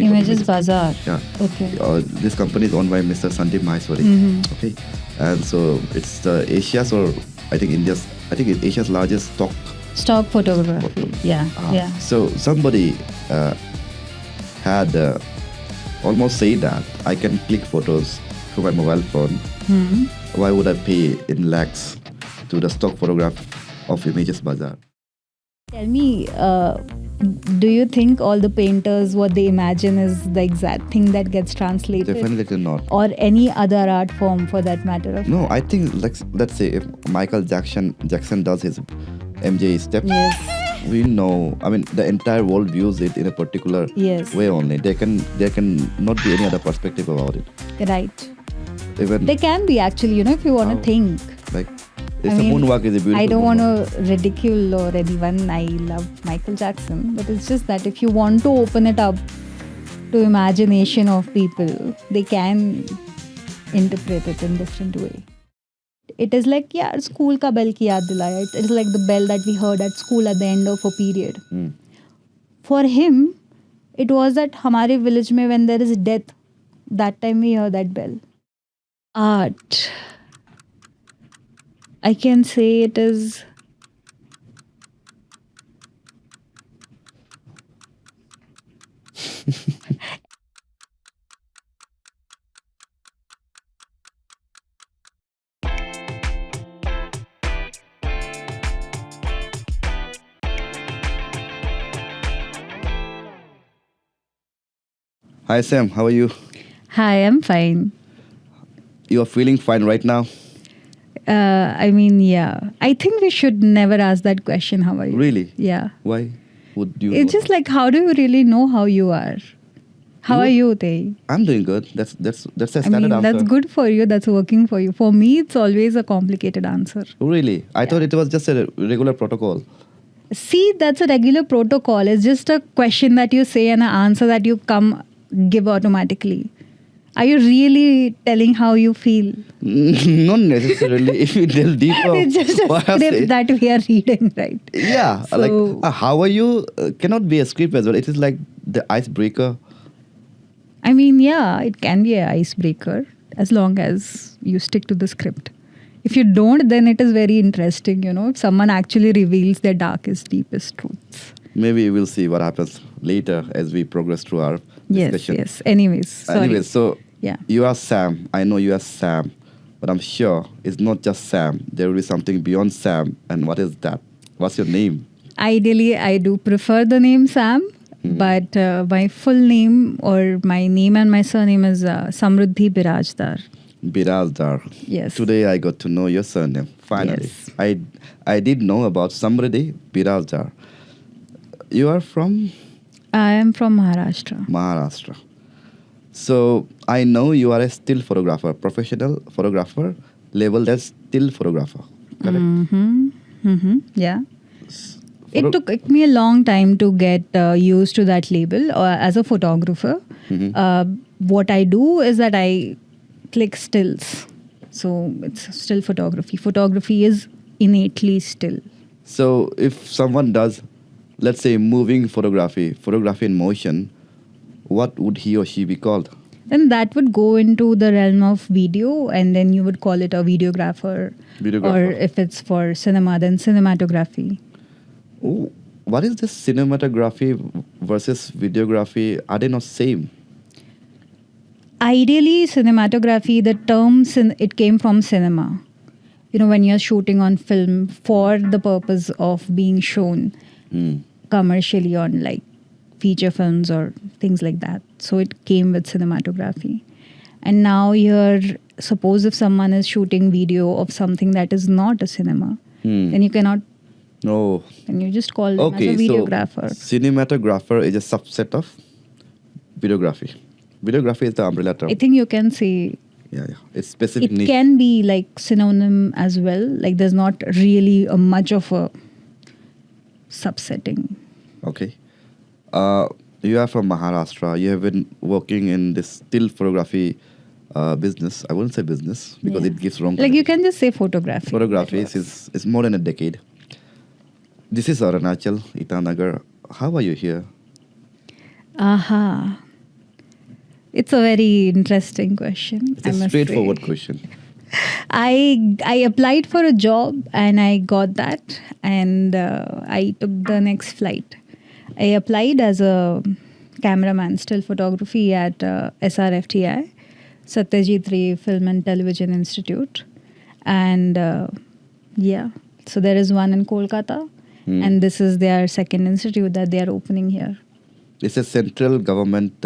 company. called Images Bazaar. Yeah. Okay. This company is owned by Mr. Sandeep Maheshwari. Okay. And so it's Asia's, or I think India's, I think it's Asia's largest Stock photography. Yeah. Yeah. So somebody had almost said that I can click photos through my mobile phone. Why would I pay in lakhs to the stock photograph of Images Bazaar? Tell me, do you think all the painters, what they imagine is the exact thing that gets translated? Definitely not. Or any other art form for that matter? No, I think let's say if Michael Jackson does his MJ step, Yes. we know. I mean, the entire world views it in a particular Yes. way only. There can not be any other perspective about it. Right. Even They can be actually, if you want to think. like it's a moonwalk is a beautiful. I don't want moonwalk. to ridicule or anyone. I love Michael Jackson, but it's just that if you want to open it up to imagination of people, they can interpret it in different way. It is like, school ka bell ki yaad dilaya. It is like the bell that we heard at school at the end of a period. For him, it was that hamare village mein when there is death, that time we hear that bell. Art. I can say it is Hi Sam, how are you? Hi, I'm fine. You are feeling fine right now? I think we should never ask that question, how are you? Really? Yeah. Why would you? It's just like, how do you really know how you are? How are you, Tei? I'm doing good. That's a standard answer. That's good for you. That's working for you. For me, it's always a complicated answer. Really? I thought it was just a regular protocol. See, that's a regular protocol. It's just a question that you say and an answer that you give automatically. Are you really telling how you feel? Not necessarily. If you delve deeper, It's just a script that we are reading, right? Yeah, So- like how are you cannot be a script as well. It is like the icebreaker. It can be an icebreaker as long as you stick to the script. If you don't, then it is very interesting, if someone actually reveals their darkest, deepest truths. Maybe we'll see what happens later as we progress through our discussion. Yes. Anyways, sorry. So Yeah. you are Sam. I know you are Sam, but I'm sure it's not just Sam. There will be something beyond Sam. And what is that? What's your name? Ideally, I do prefer the name Sam, but my full name or my name and my surname is Samruddhi Birajdar. Birajdar. Yes. Today I got to know your surname. Finally. Yes. I did know about Samruddhi Birajdar. You are from I am from Maharashtra. Maharashtra. So I know you are a still photographer, professional photographer, labeled as still photographer. Correct? Yeah. It took me a long time to get used to that label as a photographer. What I do is that I click stills. So it's still photography. Photography is innately still. So if someone does, let's say, moving photography in motion, what would he or she be called? Then that would go into the realm of video, and then you would call it a videographer. Or if it's for cinema, then cinematography. Oh, what is this cinematography versus videography? Are they not same? Ideally, cinematography, the term, it came from cinema. When you're shooting on film for the purpose of being shown commercially on like feature films or things like that. So it came with cinematography. And now here, suppose if someone is shooting video of something that is not a cinema, then you cannot. No. Then you just call them as a videographer. So cinematographer is a subset of videography. Videography is the umbrella term. I think you can say Yeah. It's specific it niche. can be like synonym as well. Like there's not really much of a subsetting. Okay. You are from Maharashtra. You have been working in this still photography business. I wouldn't say business because it gives wrong. Like you can just say photography. Photography is more than a decade. This is Arunachal, Itanagar. How are you here? Aha. It's a very interesting question. It's a straightforward question. I applied for a job and I got that, and I took the next flight. I applied as a cameraman, still photography at SRFTI, Satyajit Ray Film and Television Institute, and so there is one in Kolkata, and this is their second institute that they are opening here. It's a central government.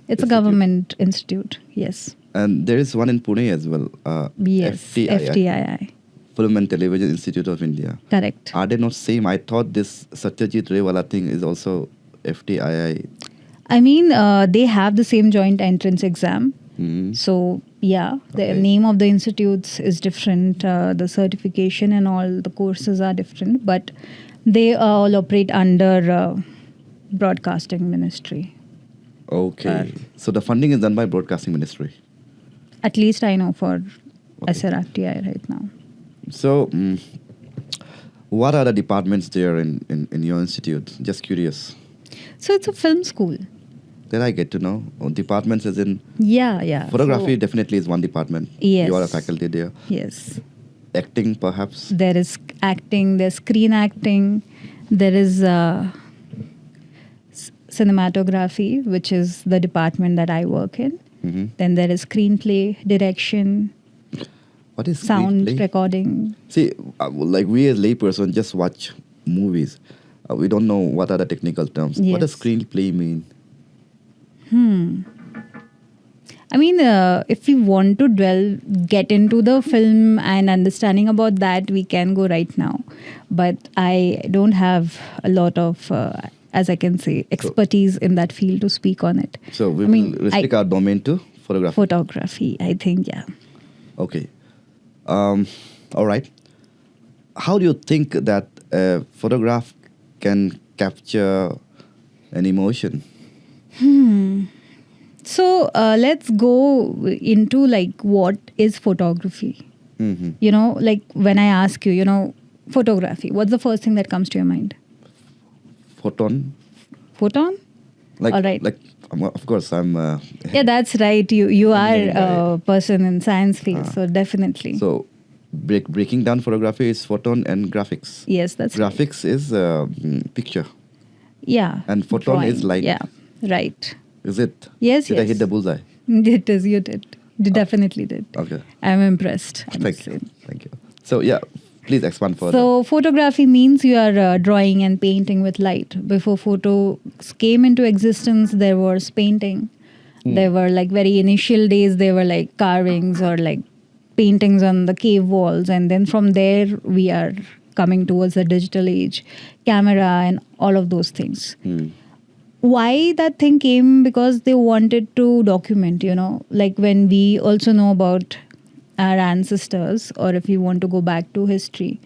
It's a government institute, yes. And there is one in Pune as well. Yes, FTII. Film and Television Institute of India. Correct. Are they not same? I thought this Satyajit Ray wala thing is also FTII. I mean, they have the same joint entrance exam. So, the name of the institutes is different. The certification and all the courses are different. But they all operate under Broadcasting Ministry. Okay. So the funding is done by Broadcasting Ministry. At least I know for SRFTI right now. So, what are the departments there in your institute? Just curious. So it's a film school. Then I get to know. Departments as in... Yeah. Photography definitely is one department. Yes. You are a faculty there. Yes. Acting perhaps? There is acting, there's screen acting, there is cinematography, which is the department that I work in. Then there is screenplay, direction. What is sound screenplay? Recording? See, like we as layperson just watch movies. We don't know what are the technical terms. Yes. What does screenplay mean? I mean, if we want to get into the film and understanding about that, we can go right now. But I don't have a lot of, as I can say, expertise in that field to speak on it. So we will restrict our domain to photography. Photography, I think, yeah. Okay. All right. How do you think that a photograph can capture an emotion? So let's go into like what is photography? You know, like when I ask you, photography, what's the first thing that comes to your mind? Photon? Like, all right. Like, of course, I'm... yeah, that's right. You are a person in science field, so definitely. So, breaking down photography is photon and graphics. Yes, that's graphics is picture. Yeah. And photon is light. Yeah, right. Is it? Yes, Did I hit the bullseye? It is, you did. You definitely did. Okay. I'm impressed. Thank you. So, yeah, please expand further. So, photography means you are drawing and painting with light. Before photos came into existence, there was painting. There were like very initial days, there were like carvings or like paintings on the cave walls. And then from there, we are coming towards the digital age, camera and all of those things. Why that thing came? Because they wanted to document, like when we also know about our ancestors, or if you want to go back to history,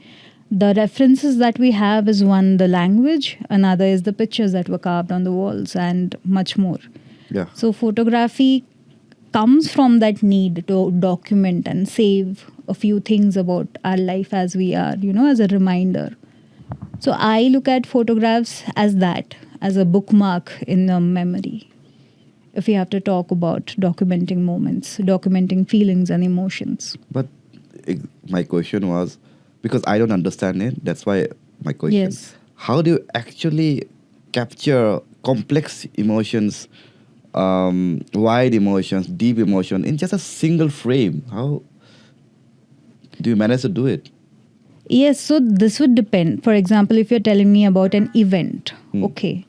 the references that we have is one, the language, another is the pictures that were carved on the walls, and much more. Yeah. So photography comes from that need to document and save a few things about our life as we are, as a reminder. So I look at photographs as that, as a bookmark in a memory. If we have to talk about documenting moments, documenting feelings and emotions. But my question was, because I don't understand it, that's why my question. Yes. How do you actually capture complex emotions, wide emotions, deep emotion in just a single frame? How do you manage to do it? Yes, so this would depend. For example, if you're telling me about an event, okay.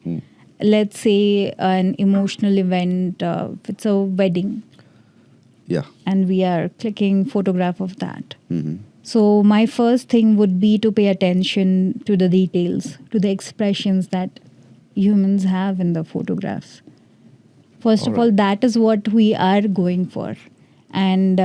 Let's say an emotional event, it's a wedding. Yeah. And we are clicking photograph of that. So my first thing would be to pay attention to the details, to the expressions that humans have in the photographs. First of all, that is what we are going for. And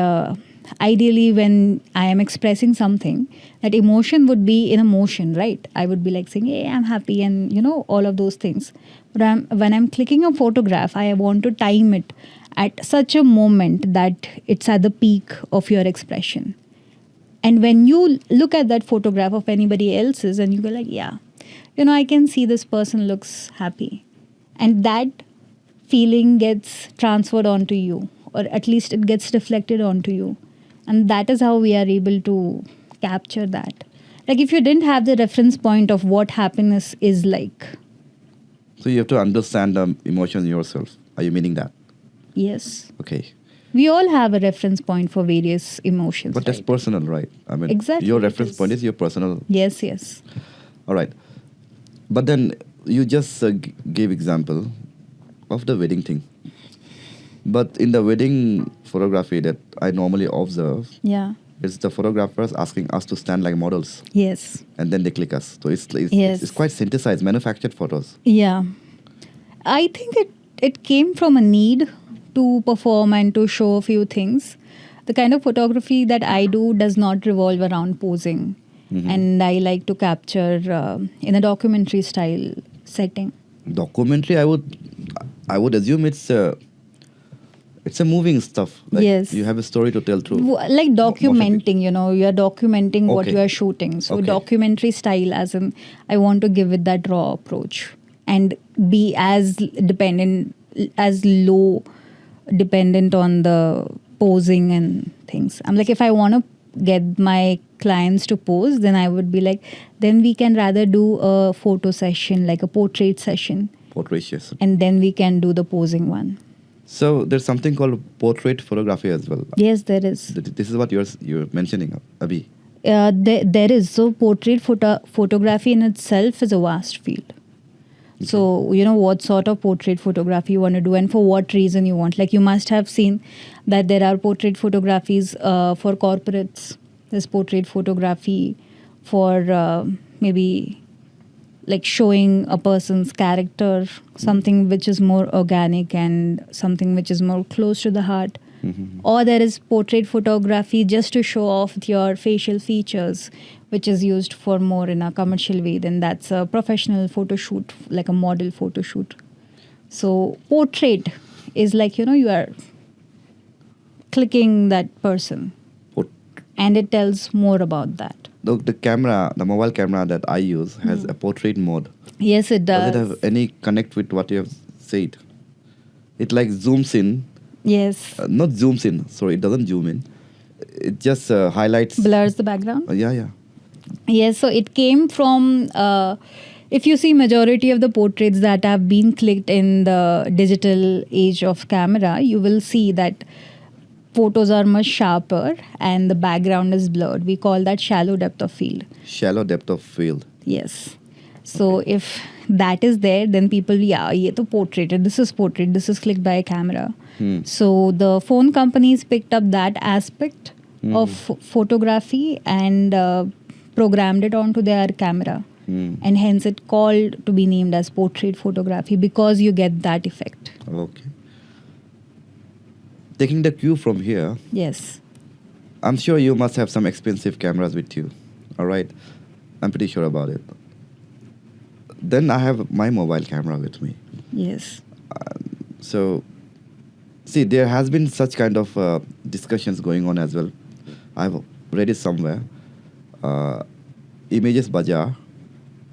ideally, when I am expressing something, that emotion would be in a motion, right? I would be like saying, hey, I'm happy and, all of those things. But when I'm clicking a photograph, I want to time it at such a moment that it's at the peak of your expression. And when you look at that photograph of anybody else's and you go like, yeah, I can see this person looks happy. And that feeling gets transferred onto you, or at least it gets reflected onto you. And that is how we are able to capture that. Like if you didn't have the reference point of what happiness is like. So you have to understand the emotion yourself. Are you meaning that? Yes. Okay. We all have a reference point for various emotions. But that's right? personal, right? I mean, Exactly, your it reference is. point is your personal. Yes, yes. All right. But then you just gave example of the wedding thing. But in the wedding photography that I normally observe, Yeah. it's the photographers asking us to stand like models, Yes. and then they click us. So Yes. it's quite synthesized, manufactured photos. Yeah. I think it came from a need to perform and to show a few things. The kind of photography that I do does not revolve around posing. Mhm. And I like to capture in a documentary style setting. Documentary, I would assume it's a moving stuff. Like Yes. you have a story to tell through. Like motion documenting, you're documenting what Okay. you are shooting. So Okay. documentary style, as in, I want to give it that raw approach and be as dependent, as low dependent on the posing and things. I'm like, if I want to get my clients to pose, then I would be like, then we can rather do a photo session, like a portrait session, Portraits. and then we can do the posing one. So there's something called portrait photography as well. Yes, there is. This is what you're mentioning, Abhi. There is. So portrait photography in itself is a vast field. So, what sort of portrait photography you want to do and for what reason you want. Like you must have seen that there are portrait photographies for corporates. There's portrait photography for maybe like showing a person's character, something which is more organic and something which is more close to the heart. Mhm. Or there is portrait photography just to show off your facial features, which is used for more in a commercial way. Then that's a professional photo shoot, like a model photo shoot. So portrait is like, you are clicking that person Port- and it tells more about that. the mobile camera that I use has a portrait mode. Yes, it does. Does it have any connect with what you have said? It like zooms in. Yes. Not zooms in. Sorry, it doesn't zoom in. It just highlights. Blurs the background. Yeah. Yes, so it came from, if you see majority of the portraits that have been clicked in the digital age of camera, you will see that photos are much sharper and the background is blurred. We call that shallow depth of field. Shallow depth of field. Yes. So if that is there, then people, ye to portrait, this is portrait, this is clicked by a camera. So the phone companies picked up that aspect of photography and programmed it onto their camera. And hence it called to be named as portrait photography because you get that effect. Okay. Taking the cue from here, Yes. I'm sure you must have some expensive cameras with you. All right. I'm pretty sure about it. Then I have my mobile camera with me. Yes. So, see, there has been such kind of discussions going on as well. I've read it somewhere. Images Bazaar.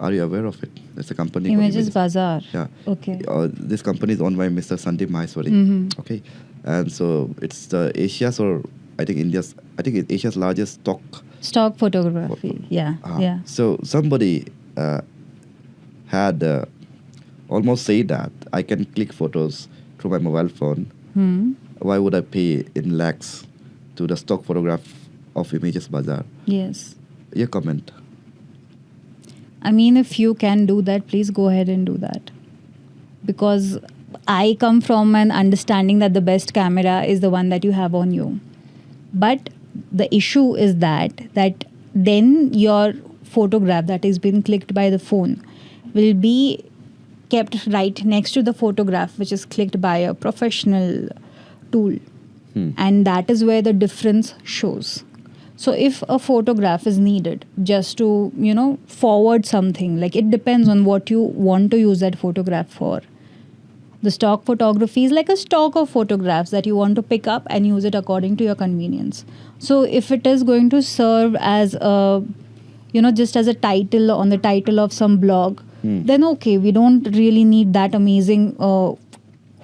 Are you aware of it? It's a company. called Images Bazaar. Yeah. Okay. This company is owned by Mr. Sandeep Maheshwari. Mhm. Okay. And so it's Asia's or I think it's Asia's largest Stock photography. Yeah. Yeah. So somebody had almost said that I can click photos through my mobile phone. Why would I pay in lakhs to the stock photograph of Images Bazaar? Yes. Your comment. I mean, if you can do that, please go ahead and do that. Because I come from an understanding that the best camera is the one that you have on you. But the issue is that then your photograph that is being clicked by the phone will be kept right next to the photograph which is clicked by a professional tool. And that is where the difference shows. So if a photograph is needed just to, forward something, like it depends on what you want to use that photograph for. The stock photography is like a stock of photographs that you want to pick up and use it according to your convenience. So if it is going to serve as a, just as a title on the title of some blog, then okay, we don't really need that amazing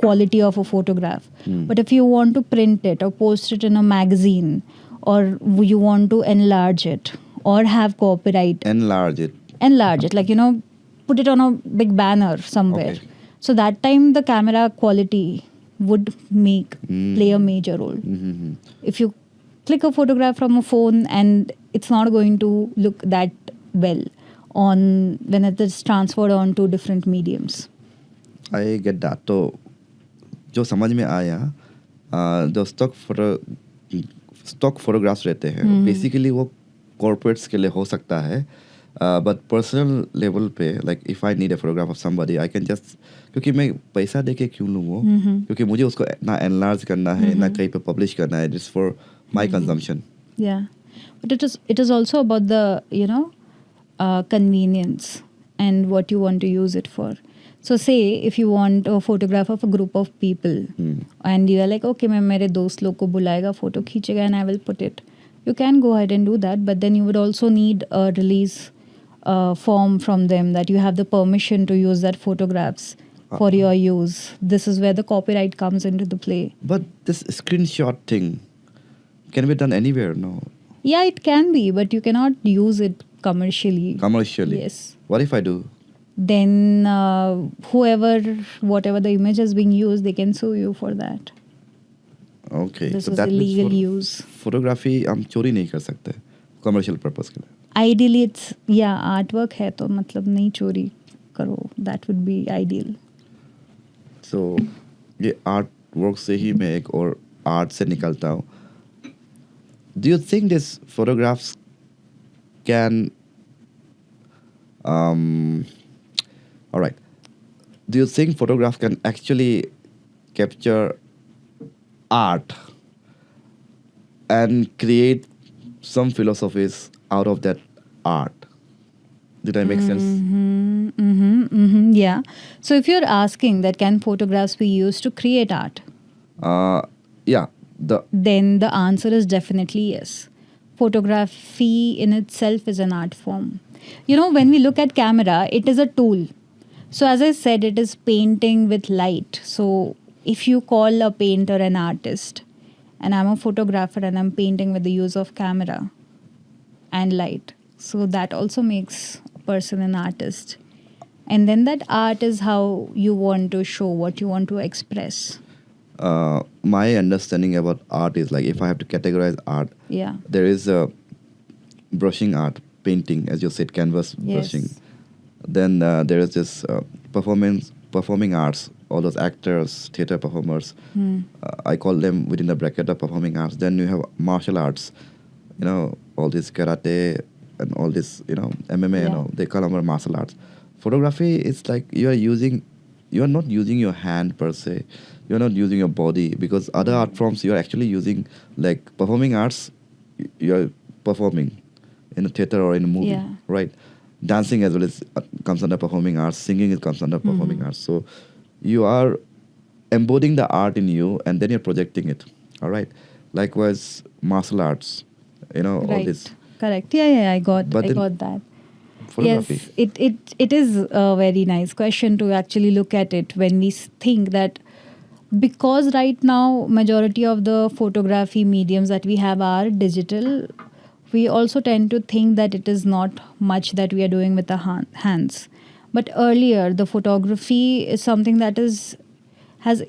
quality of a photograph. But if you want to print it or post it in a magazine, or you want to enlarge it or have copyright, Enlarge it. like, put it on a big banner somewhere. Okay. So that time the camera quality would play a major role. If you click a photograph from a phone and it's not going to look that well on when it is transferred onto different mediums. I get that. तो जो समझ में आया, जो stock photographs रहते हैं basically वो corporates के लिए हो सकता है, बट पर्सनल लेवल पे like if I need a photograph of somebody I can just, क्योंकि मैं पैसा दे के क्यों लूँ वो, क्योंकि मुझे उसको ना एनलार्ज करना है ना कहीं पे पब्लिश करना है, just for my consumption. Yeah, but it is also about the convenience and what you want to use it for. So say if you want a photograph of a group of people and you are like, okay, मैं मेरे दोस्त लोग को बुलाएगा, photo खींचेगा and I will put it. You can go ahead and do that, but then you would also need a release form from them that you have the permission to use that photographs for your use. This is where the copyright comes into the play. But this screenshot thing can be done anywhere, no? Yeah, it can be, but you cannot use it commercially. Commercially? Yes. What if I do? Then whatever the image is being used, they can sue you for that. Okay. This so was that means illegal use. Photography हम चोरी नहीं कर सकते commercial purpose के लिए. Ideally, it's artwork है तो मतलब नहीं चोरी करो. That would be ideal. So ये आर्ट वर्क से ही मैं एक और आर्ट से निकलता हूँ. Do you think these photographs can all right. Do you think photograph can actually capture art and create some philosophies out of that art? Did I make sense? Yeah. So if you're asking that can photographs be used to create art? Yeah. Then the answer is definitely yes. Photography in itself is an art form. When we look at camera, it is a tool. So as I said, it is painting with light. So if you call a painter an artist, and I'm a photographer and I'm painting with the use of camera and light, so that also makes a person an artist. And then that art is how you want to show what you want to express. My understanding about art is like if I have to categorize art, there is a brushing art, painting, as you said, canvas brushing. Then there is this performing arts, all those actors, theater performers. I call them within the bracket of performing arts. Then you have martial arts, all this karate and all this, MMA, they call them martial arts. Photography is like you are not using your hand per se. You're not using your body, because other art forms you're actually using, like performing arts, you're performing in a theater or in a movie, right? Dancing as well comes under performing arts. Singing comes under performing arts. So you are embodying the art in you and then you're projecting it, all right? Likewise, martial arts, all this. Correct. Yeah, I got that. Photography. Yes, it is a very nice question to actually look at it when we think that, because right now majority of the photography mediums that we have are digital, we also tend to think that it is not much that we are doing with the hands. But earlier, the photography is something that has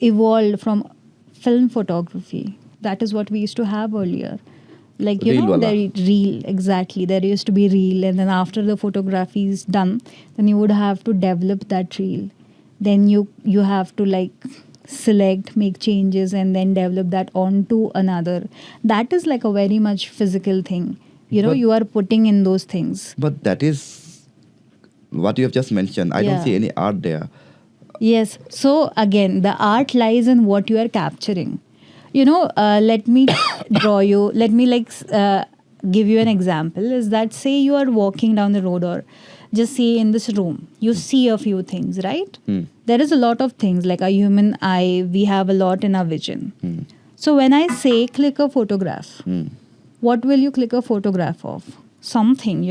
evolved from film photography. That is what we used to have earlier. Like, reel, exactly. There used to be reel, and then after the photography is done, then you would have to develop that reel. Then you have to select, make changes, and then develop that onto another. That is like a very much physical thing. You are putting in those things. But that is what you have just mentioned. I don't see any art there. Yes. So again, the art lies in what you are capturing. Let me give you an example, is that say you are walking down the road, or just say in this room, you see a few things, right? There is a lot of things, like a human eye, we have a lot in our vision. So when I say click a photograph, what will you click a photograph of? Something,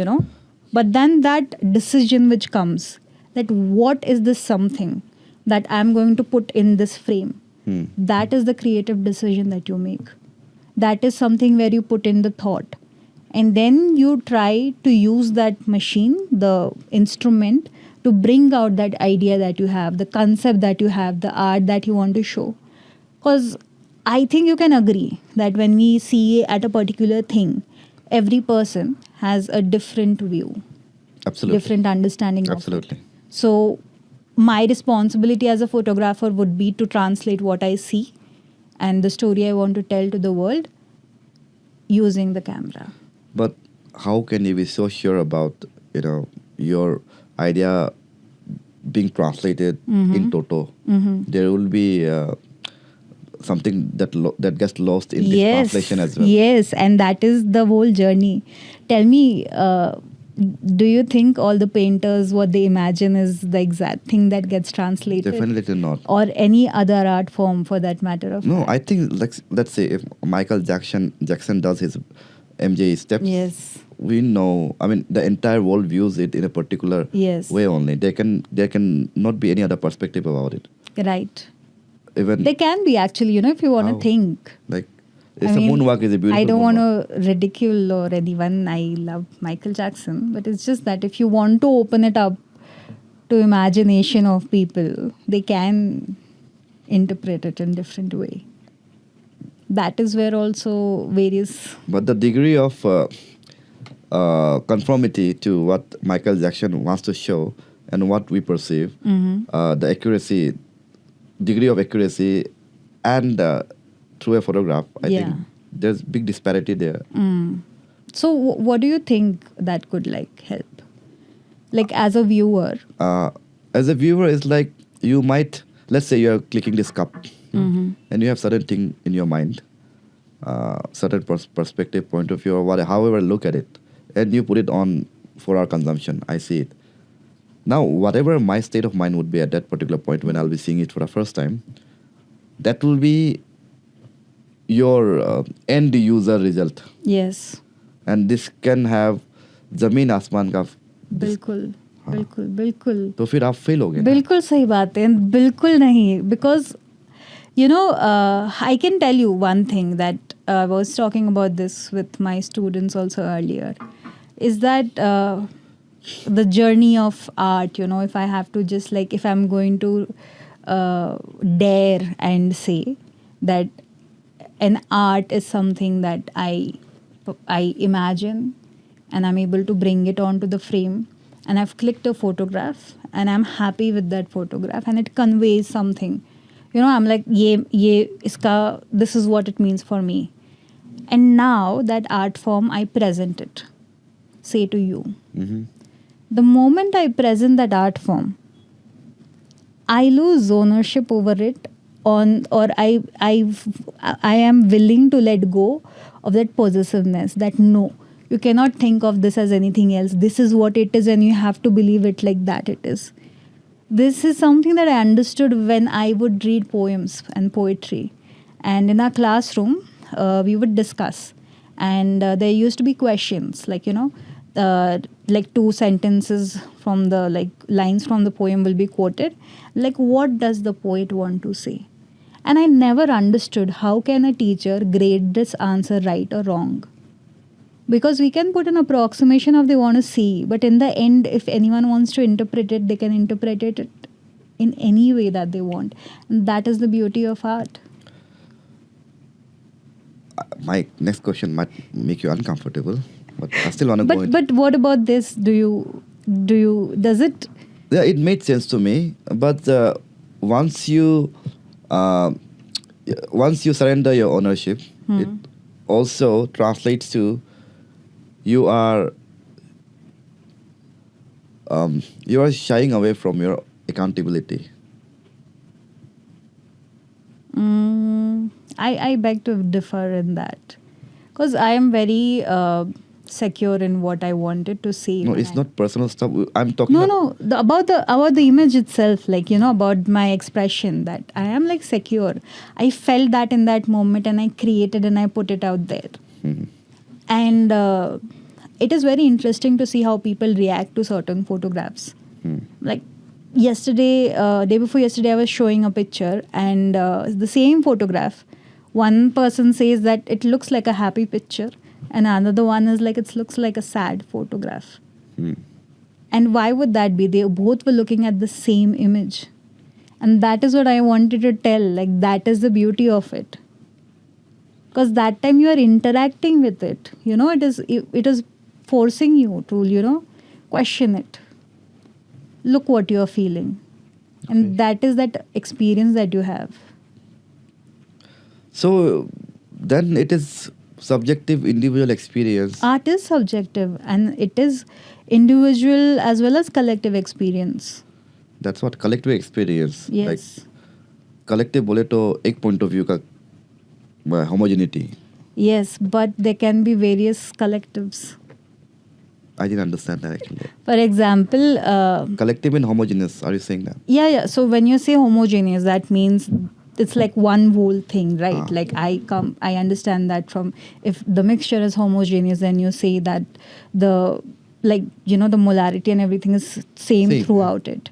But then that decision which comes, that what is this something that I'm going to put in this frame. That is the creative decision that you make. That is something where you put in the thought. And then you try to use that machine, the instrument, to bring out that idea that you have, the concept that you have, the art that you want to show. Because I think you can agree that when we see at a particular thing, every person has a different view. Absolutely. Different understanding Absolutely. of it. So my responsibility as a photographer would be to translate what I see and the story I want to tell to the world using the camera. But how can you be so sure about, your idea being translated in toto? There will be something that gets lost in this translation as well. Yes, and that is the whole journey. Tell me, do you think all the painters, what they imagine is the exact thing that gets translated? Definitely not. Or any other art form for that matter of No, fact? I think, let's say if Michael Jackson does his MJ steps, Yes. we know, I mean, the entire world views it in a particular Yes. way only. There can not be any other perspective about it. Right. Even They can be actually, if you want to How? think. like, it's a moonwalk is a beautiful I don't moonwalk. want to ridicule or anyone. I love Michael Jackson. But it's just that if you want to open it up to imagination of people, they can interpret it in different way. That is where also various... But the degree of conformity to what Michael Jackson wants to show and what we perceive, the accuracy, degree of accuracy, and through a photograph, I think there's big disparity there. So what do you think that could help? Like as a viewer? As a viewer, it's like you might, let's say you're clicking this cup and you have certain thing in your mind, certain perspective, point of view, or whatever, however look at it, and you put it on for our consumption. I see it. Now, whatever my state of mind would be at that particular point when I'll be seeing it for the first time, that will be your end user result. Yes. And this can have जमीन आसमान का बिल्कुल बिल्कुल बिल्कुल तो फिर आप fail हो गए ना? बिल्कुल सही बात है बिल्कुल नहीं because I can tell you one thing that I was talking about this with my students also earlier is that the journey of art, if I have to just if I'm going to dare and say that an art is something that I imagine and I'm able to bring it onto the frame and I've clicked a photograph and I'm happy with that photograph and it conveys something. I'm like, this is what it means for me. And now that art form, I present it, say to you. Mm-hmm. The moment I present that art form, I lose ownership over it I am willing to let go of that possessiveness that no, you cannot think of this as anything else. This is what it is and you have to believe it like that it is. This is something that I understood when I would read poems and poetry. And in our classroom, we would discuss. And there used to be questions like 2 sentences from the lines from the poem will be quoted. What does the poet want to say? And I never understood how can a teacher grade this answer right or wrong. Because we can put an approximation of they want to see, but in the end, if anyone wants to interpret it, they can interpret it in any way that they want. And that is the beauty of art. My next question might make you uncomfortable, but I still want to go into... But what about this? Does it... Yeah, it made sense to me, but once you surrender your ownership, it also translates to you are shying away from your accountability. I beg to differ in that. Because I am very secure in what I wanted to say. No, it's not personal stuff. I'm talking about the image itself, about my expression, that I am secure. I felt that in that moment and I created and I put it out there. Mm-hmm. And it is very interesting to see how people react to certain photographs. day before yesterday, I was showing a picture, and the same photograph. One person says that it looks like a happy picture, and another one is like it looks like a sad photograph. And why would that be? They both were looking at the same image. And that is what I wanted to tell. Like, that is the beauty of it. Because that time you are interacting with it. You know, it is forcing you to, question it. Look what you are feeling. And that is that experience that you have. So then it is subjective individual experience. Art is subjective, and it is individual as well as collective experience. That's what collective experience. Yes. Like collective बोले तो एक point of view का homogeneity. Yes, but there can be various collectives. I didn't understand that actually. For example, Collective and homogeneous. Are you saying that? yeah. So when you say homogeneous, that means it's like one whole thing, right? Like I understand that from, if the mixture is homogeneous, then you say that the molarity and everything is same throughout it.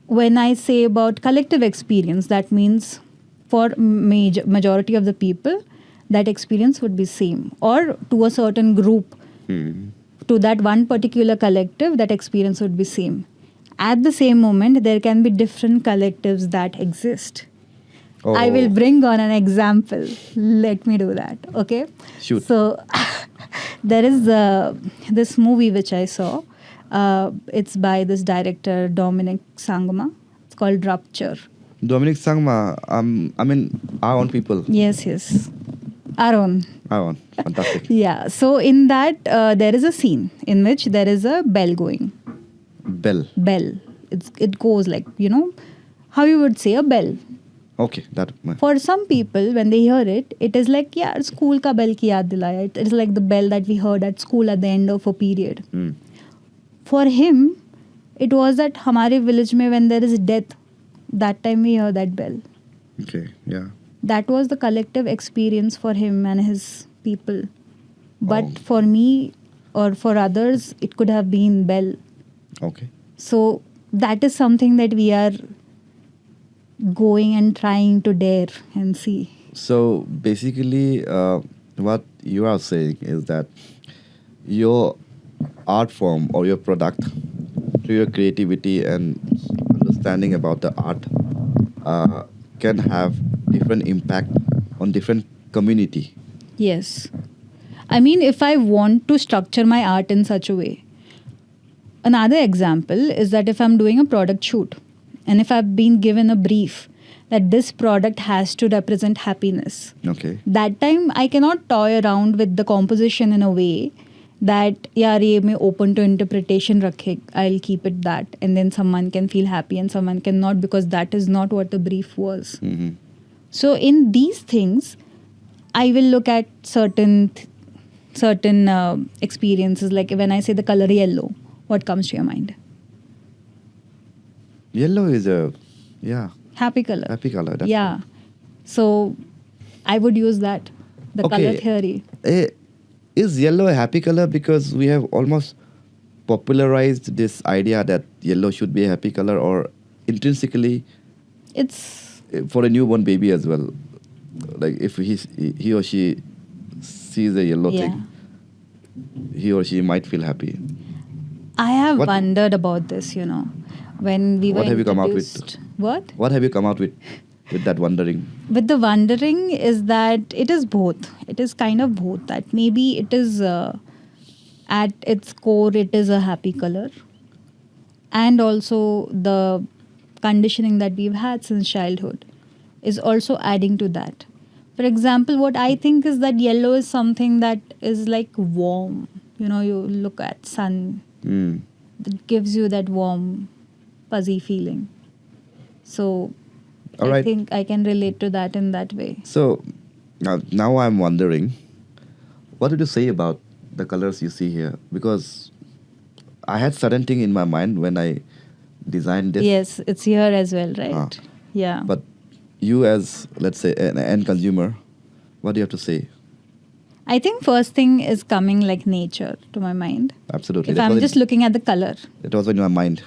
When I say about collective experience, that means for majority of the people, that experience would be same, or to a certain group, to that one particular collective, that experience would be same. At the same moment, there can be different collectives that exist. Oh. I will bring on an example. Let me do that. Okay. Shoot. So there is this movie which I saw. It's by this director Dominic Sangma. It's called Rupture. Dominic Sangma. I mean, our own people. Yes. Arun. Our own. Fantastic. Yeah. So in that there is a scene in which there is a bell going. Bell. It goes like, how you would say a bell. Okay, that. For some people, when they hear it, it is like, yeah, school ka bell ki yaad dilaya. It is like the bell that we heard at school at the end of a period. For him, it was that hamare village mein when there is death, that time we hear that bell. Okay, yeah. That was the collective experience for him and his people. But for me or for others, it could have been bell. Okay. So that is something that we are going and trying to dare and see. So basically, what you are saying is that your art form or your product, through your creativity and understanding about the art, can have different impact on different community. Yes. I mean, if I want to structure my art in such a way. Another example is that if I'm doing a product shoot, and if I've been given a brief that this product has to represent happiness, Okay. that time I cannot toy around with the composition in a way that, yaar, ye mein open to interpretation rakhe, I'll keep it that. And then someone can feel happy and someone cannot, because that is not what the brief was. Mm-hmm. So in these things, I will look at certain experiences. Like when I say the color yellow, what comes to your mind? Yellow is a, Happy color. happy color. That's Yeah. right. So I would use that, the color Okay. theory. Is yellow a happy color? Because we have almost popularized this idea that yellow should be a happy color, or intrinsically It's, for a newborn baby as well. Like if he or she sees a yellow thing, he or she might feel happy. I have What- wondered about this, when we were What have you come out with? introduced. What? What have you come out with that wondering? With the wondering is that it is both. It is kind of both. That maybe it is at its core, it is a happy color. And also the conditioning that we've had since childhood is also adding to that. For example, what I think is that yellow is something that is like warm. You look at sun, it gives you that warm, fuzzy feeling. So All I right. think I can relate to that in that way. So now I'm wondering, what did you say about the colors you see here? Because I had certain thing in my mind when I designed this. Yes, it's here as well, right? Ah. Yeah. But you as, let's say, an end consumer, what do you have to say? I think first thing is coming like nature to my mind. Absolutely. If That I'm was just looking at the color. It was in my mind.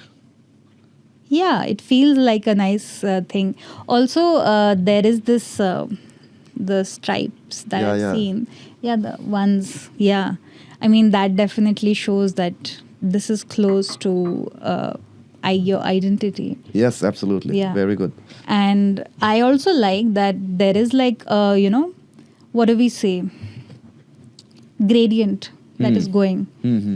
Yeah, it feels like a nice thing. Also, there is this the stripes that I've seen. Yeah, the ones. Yeah, I mean that definitely shows that this is close to your identity. Yes, absolutely. Yeah. Very good. And I also like that there is like what do we say, gradient that is going.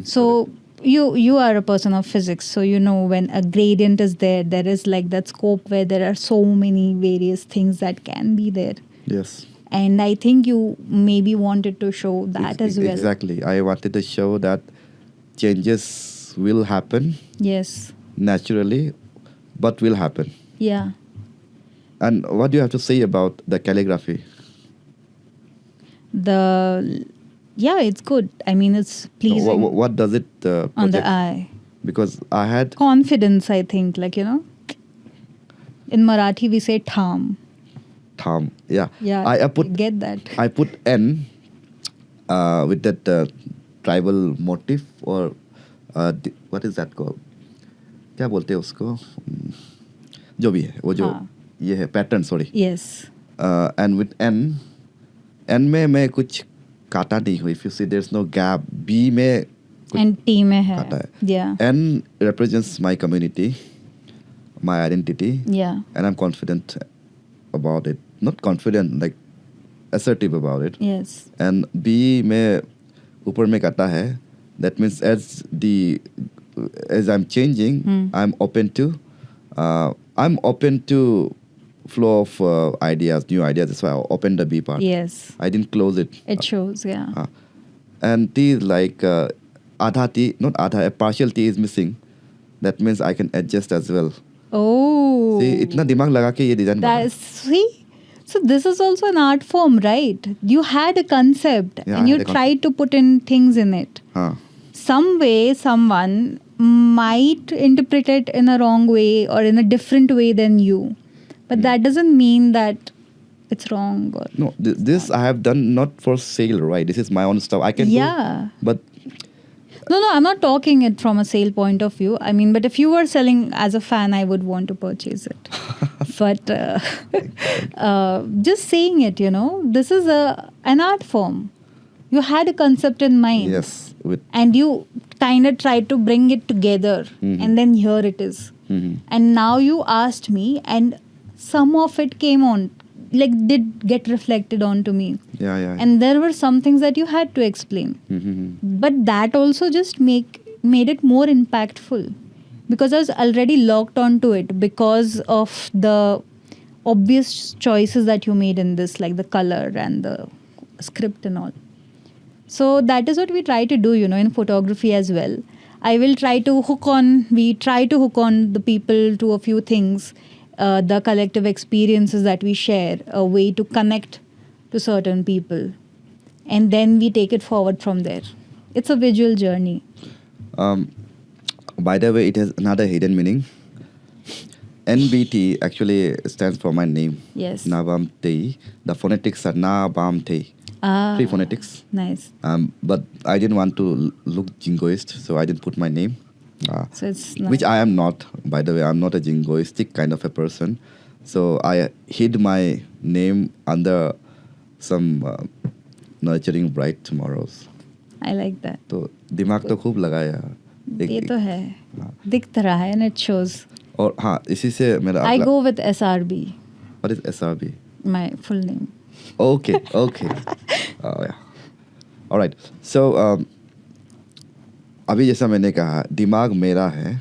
So you are a person of physics, so you know when a gradient is there, there is like that scope where there are so many various things that can be there. Yes. And I think you maybe wanted to show that as well. Exactly. I wanted to show that changes will happen. Yes. Naturally, but will happen. Yeah. And what do you have to say about the calligraphy? Yeah, it's good. I mean, it's pleasing. What does it project? On the eye? Because I had confidence, I think. Like, in Marathi we say tham. Tham, yeah. Yeah, I put, get that. I put N with that tribal motif or what is that called? क्या बोलते हैं उसको? जो भी है वो जो ये है pattern, sorry. Yes. And with N में मैं कुछ काटा नहीं हुई. If you see, there's no gap. B में and T में है. काटा है. Yeah. N represents my community, my identity. Yeah. And I'm confident about it. Not confident, like assertive about it. Yes. And B में ऊपर में काटा है. That means as I'm changing, I'm open to flow of ideas, new ideas. That's why I opened the B part. Yes. I didn't close it. It shows, yeah. And T is like adha T, not adha, a partial T is missing. That means I can adjust as well. Oh. See, इतना दिमाग लगा के ये design बना. See? So this is also an art form, right? You had a concept and you tried to put in things in it. Some way, someone might interpret it in a wrong way or in a different way than you. But that doesn't mean that it's wrong. Or no, this I have done not for sale, right? This is my own stuff. I can do, but... No, I'm not talking it from a sale point of view. I mean, but if you were selling as a fan, I would want to purchase it. But just saying it, this is an art form. You had a concept in mind. Yes. And you kind of tried to bring it together. And then here it is. And now you asked me and some of it came on, like did get reflected onto me. Yeah. And there were some things that you had to explain. But that also just made it more impactful. Because I was already locked onto it because of the obvious choices that you made in this, like the color and the script and all. So that is what we try to do, in photography as well. We try to hook on the people to a few things, the collective experiences that we share, a way to connect to certain people. And then we take it forward from there. It's a visual journey. By the way, it has another hidden meaning. NBT actually stands for my name. Yes. Nabam Te. The phonetics are Nabam Te. Three phonetics. Nice. But I didn't want to look jingoist, so I didn't put my name. So it's nice. Which I am not, by the way. I'm not a jingoistic kind of a person. So I hid my name under some nurturing bright tomorrows. I like that. तो दिमाग तो खूब लगाया. ये तो है. दिख रहा है and it shows. और हाँ, इसी से मेरा I go with SRB. What is SRB? My full name. Okay. Yeah. All right. So अभी जैसा मैंने कहा, दिमाग मेरा है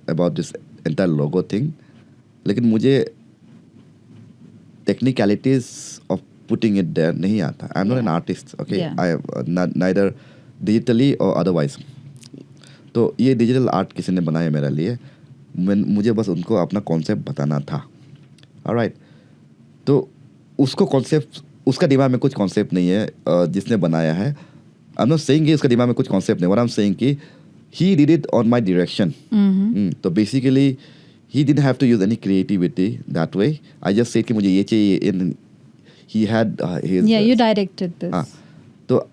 about this entire logo thing. लेकिन मुझे technicalities of putting it there नहीं आता. I'm not an artist. Okay. Yeah. I am neither digitally or otherwise. तो ये डिजिटल आर्ट किसी ने बनाया मेरे लिए. मुझे बस उनको अपना कॉन्सेप्ट बताना था. ऑलराइट. तो उसको कॉन्सेप्ट, उसका दिमाग में कुछ कॉन्सेप्ट नहीं है जिसने बनाया है. आई एम नॉट सेइंग कि उसका दिमाग में कुछ कॉन्सेप्ट नहीं. व्हाट आई एम सेइंग कि he did it on my direction. तो basically he didn't have to use any creativity that way. I just said कि मुझे ये चाहिए. In he had his you directed this. तो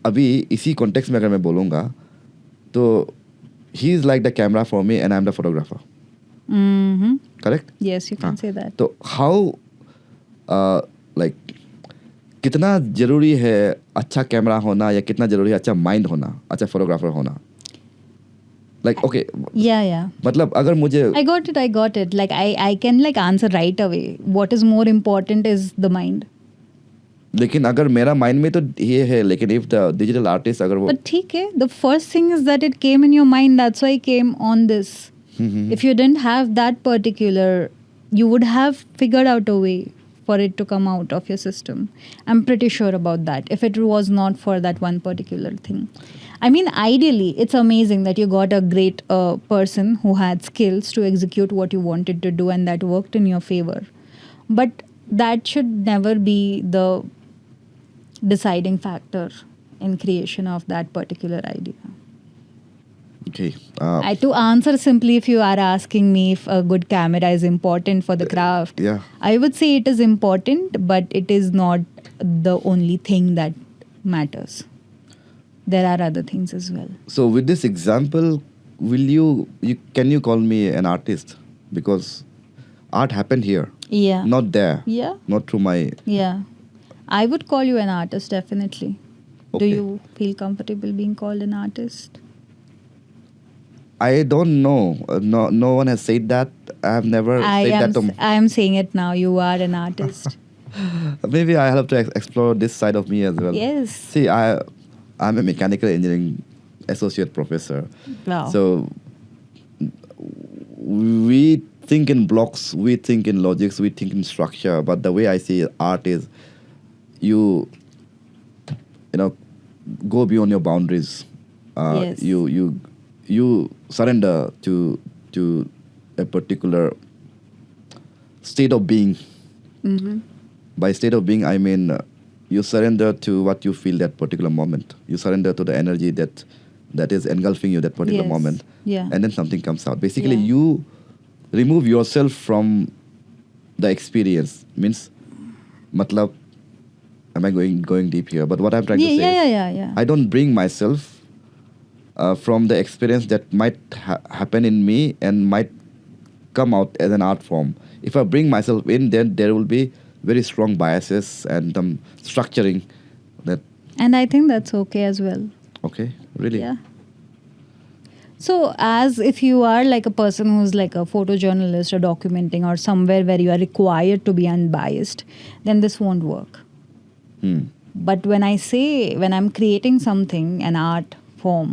अभी इसी कॉन्टेक्स्ट में अगर मैं बोलूँगा तो he is like the camera for me and I'm the photographer. Mm-hmm. Correct? Yes, you can say that. So how like कितना जरूरी है अच्छा कैमरा होना या कितना जरूरी है अच्छा माइंड होना, अच्छा फोटोग्राफर होना? Like okay, Yeah. मतलब अगर मुझे I got it. Like I can like answer right away. What is more important is the mind. लेकिन अगर मेरा माइंड में तो ये है, लेकिन इफ द डिजिटल आर्टिस्ट अगर वो But ठीक है, the first thing is that it came in your mind. That's why I came on this. If you didn't have that particular, you would have figured out a way for it to come out of your system. I'm pretty sure about that. If it was not for that one particular thing. I mean, ideally, it's amazing that you got a great person who had skills to execute what you wanted to do and that worked in your favor. But that should never be the deciding factor in creation of that particular idea. okay To answer simply, if you are asking me if a good camera is important for the craft, yeah. I would say it is important, but it is not the only thing that matters. There are other things as well. So with this example, will you can you call me an artist? Because art happened here, Yeah. not there. Yeah. Not through my Yeah. I would call you an artist, definitely. Do Okay. you feel comfortable being called an artist? I don't know. No one has said that. I have never said that to I am saying it now. You are an artist. Maybe I have to explore this side of me as well. Yes. See, I'm a mechanical engineering associate professor. Wow. So we think in blocks, we think in logics, we think in structure. But the way I see art is, you know, go beyond your boundaries. Yes. You surrender to a particular state of being. Mm-hmm. By state of being, I mean you surrender to what you feel that particular moment. You surrender to the energy that is engulfing you that particular Yes. moment. Yeah. And then something comes out. Basically, Yeah. you remove yourself from the experience. Means, matlab, am I going deep here? But what I'm trying to say is, Yeah. I don't bring myself from the experience that might happen in me and might come out as an art form. If I bring myself in, then there will be very strong biases and structuring that. And I think that's okay as well. Okay, really? Yeah. So, as if you are like a person who's like a photojournalist or documenting or somewhere where you are required to be unbiased, then this won't work. But when I'm creating something, an art form,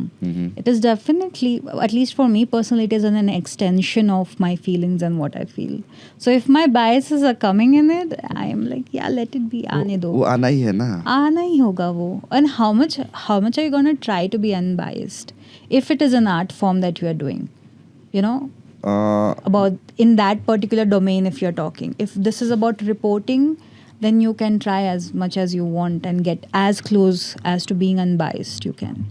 it is definitely, at least for me personally, it is an extension of my feelings and what I feel. So if my biases are coming in it, I am like, yeah, let it be, aane do. वो आना ही है ना. आना ही होगा वो. And how much are you going to try to be unbiased if it is an art form that you are doing, you know, about in that particular domain? If you're talking, if this is about reporting, then you can try as much as you want and get as close as to being unbiased you can.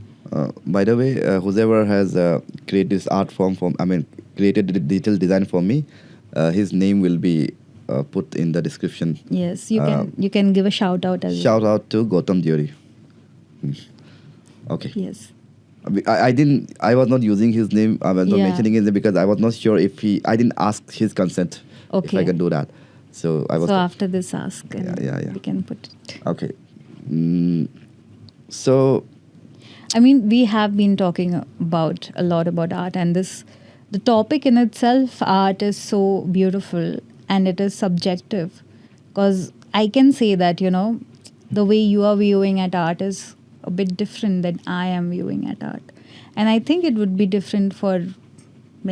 By the way, whoever has created this art form created the digital design for me, his name will be put in the description. Yes, you can give a shout out as well. Shout out to Gautam Diori. Okay. Yes. I was not using his name. I was not Yeah. mentioning his name because I was not sure I didn't ask his consent if Okay. I can do that. So I was. So after this ask and Yeah. we can put it. Okay. So I mean, we have been talking a lot about art, and the topic in itself, art, is so beautiful and it is subjective. Because I can say that, you know, the way you are viewing at art is a bit different than I am viewing at art. And I think it would be different for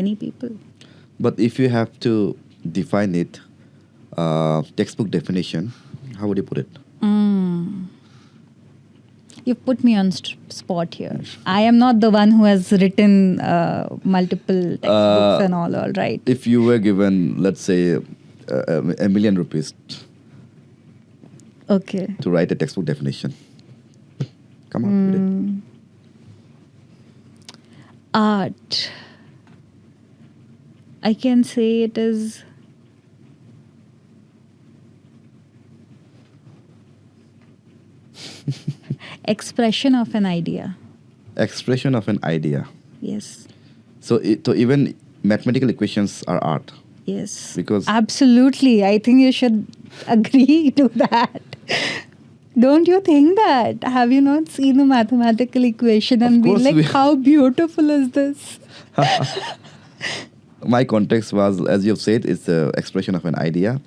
many people. but if you have to define it, textbook definition, how would you put it? You've put me on spot here. I am not the one who has written multiple textbooks and all right. If you were given, let's say, a million rupees Okay. to write a textbook definition, come on with it. Art. I can say it is expression of an idea. Expression of an idea. Yes. So even mathematical equations are art. Yes. Because- absolutely. I think you should agree to that. Don't you think that? Have you not seen a mathematical equation and be course like, we- how beautiful is this? My context was, as you've said, it's the expression of an idea.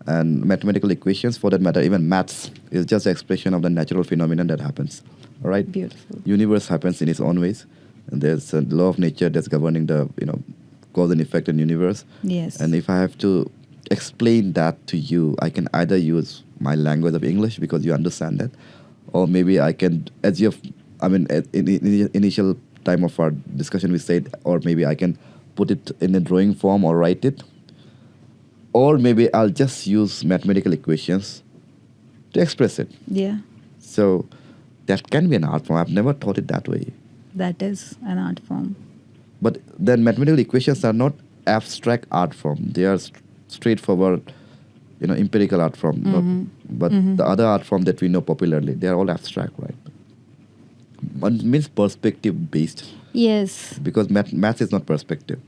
And mathematical equations, for that matter, even maths, is just an expression of the natural phenomenon that happens. All right? Beautiful. Universe happens in its own ways. And there's a law of nature that's governing the, cause and effect in universe. Yes. And if I have to explain that to you, I can either use my language of English because you understand that, or maybe I can, as you've, in the initial time of our discussion we said, or maybe I can put it in a drawing form or write it, or maybe I'll just use mathematical equations to express it. Yeah. So that can be an art form. I've never thought it that way. That is an art form. But then mathematical equations are not abstract art form. They are straightforward, empirical art form. But the other art form that we know popularly, they are all abstract, right? One means perspective based, Yes. because math is not perspective.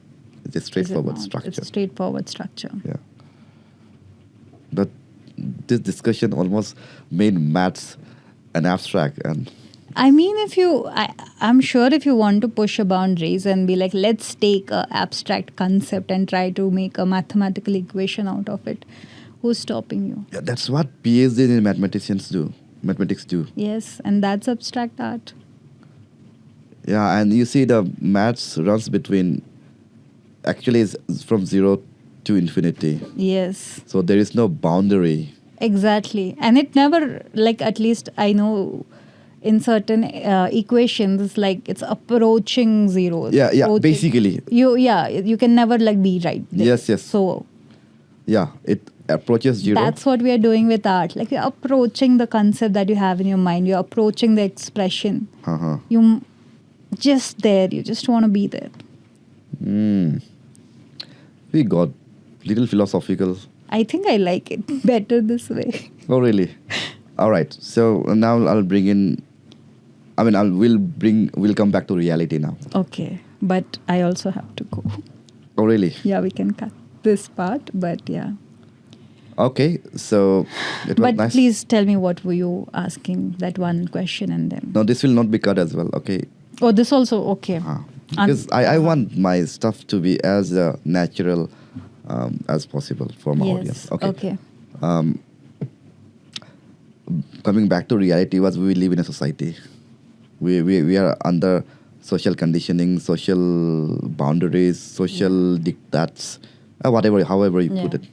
It's a Is it straightforward not? structure. It's a straightforward structure. Yeah. But this discussion almost made maths an abstract, and I mean, I'm sure if you want to push a boundaries and be like, let's take a abstract concept and try to make a mathematical equation out of it, who's stopping you? yeah, that's what PhD in mathematics do. Yes, and that's abstract art. Yeah, and you see the maths runs between, actually is from 0 to infinity. Yes, So there is no boundary. exactly. And it never, like, at least I know in certain equations, like it's approaching zero. Yeah, Approaching- basically. You can never like be right there. Yes. So Yeah, it approaches 0. that's what we are doing with art. Like, you're approaching the concept that you have in your mind. You're approaching the expression. Uh-huh. You just there. You just want to be there. We got little philosophical. I think I like it better this way. Oh, really? All right. So now I'll bring in. We'll come back to reality now. Okay, but I also have to go. Oh, really? Yeah, we can cut this part, but yeah. Okay. So it was But nice. please tell me, what were you asking? That one question and then. No, this will not be cut as well. Okay. Oh, this also okay. Because I want my stuff to be as natural as possible for my audience. Okay. Coming back to reality, was we live in a society. We are under social conditioning, social boundaries, social diktats, however you put Yeah. it.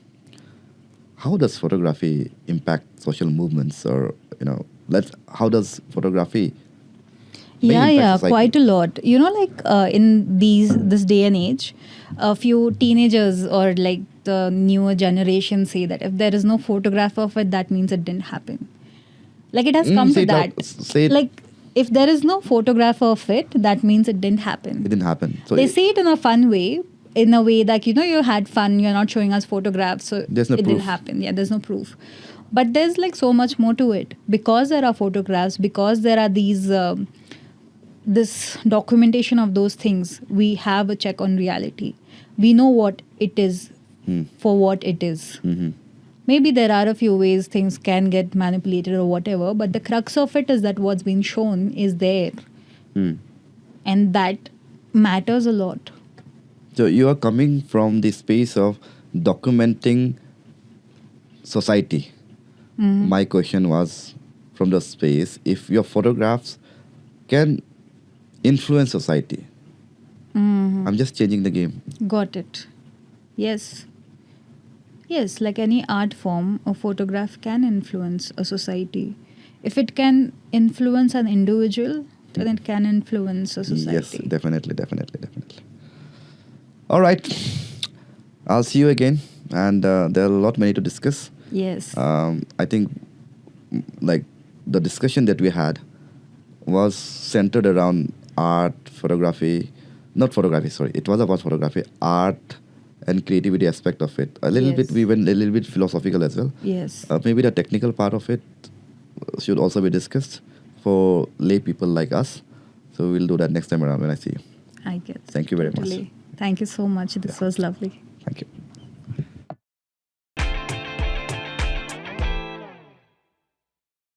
How does photography impact social movements, or how does photography? may impact Yeah, society? quite a lot. In this day and age, a few teenagers or like the newer generation say that if there is no photograph of it, that means it didn't happen. Like, it has come say to it out. that. Say it. Like, if there is no photograph of it, that means it didn't happen. It didn't happen. So They say it in a fun way, in a way that, you had fun, you're not showing us photographs, so There's no it proof. didn't happen. Yeah, there's no proof. But there's like so much more to it. Because there are photographs, because there are these, this documentation of those things, we have a check on reality. We know what it is for what it is. Mhm. Maybe there are a few ways things can get manipulated or whatever, but the crux of it is that what's been shown is there. Hmm. And that matters a lot. So you are coming from the space of documenting society. My question was from the space, if your photographs can influence society. I'm just changing the game. Got it. Yes. Yes, like any art form, a photograph can influence a society. If it can influence an individual, then it can influence a society. Yes, definitely. All right. I'll see you again. And there are a lot many to discuss. Yes. I think like the discussion that we had was centered around art, photography, not photography, sorry. It was about photography, art, and creativity aspect of it. A little Yes. bit, we went a little bit philosophical as well. Yes. Maybe the technical part of it should also be discussed for lay people like us. So we'll do that next time around when I see you. I get. Thank you very much. Totally. Thank you so much. This was lovely. Thank you.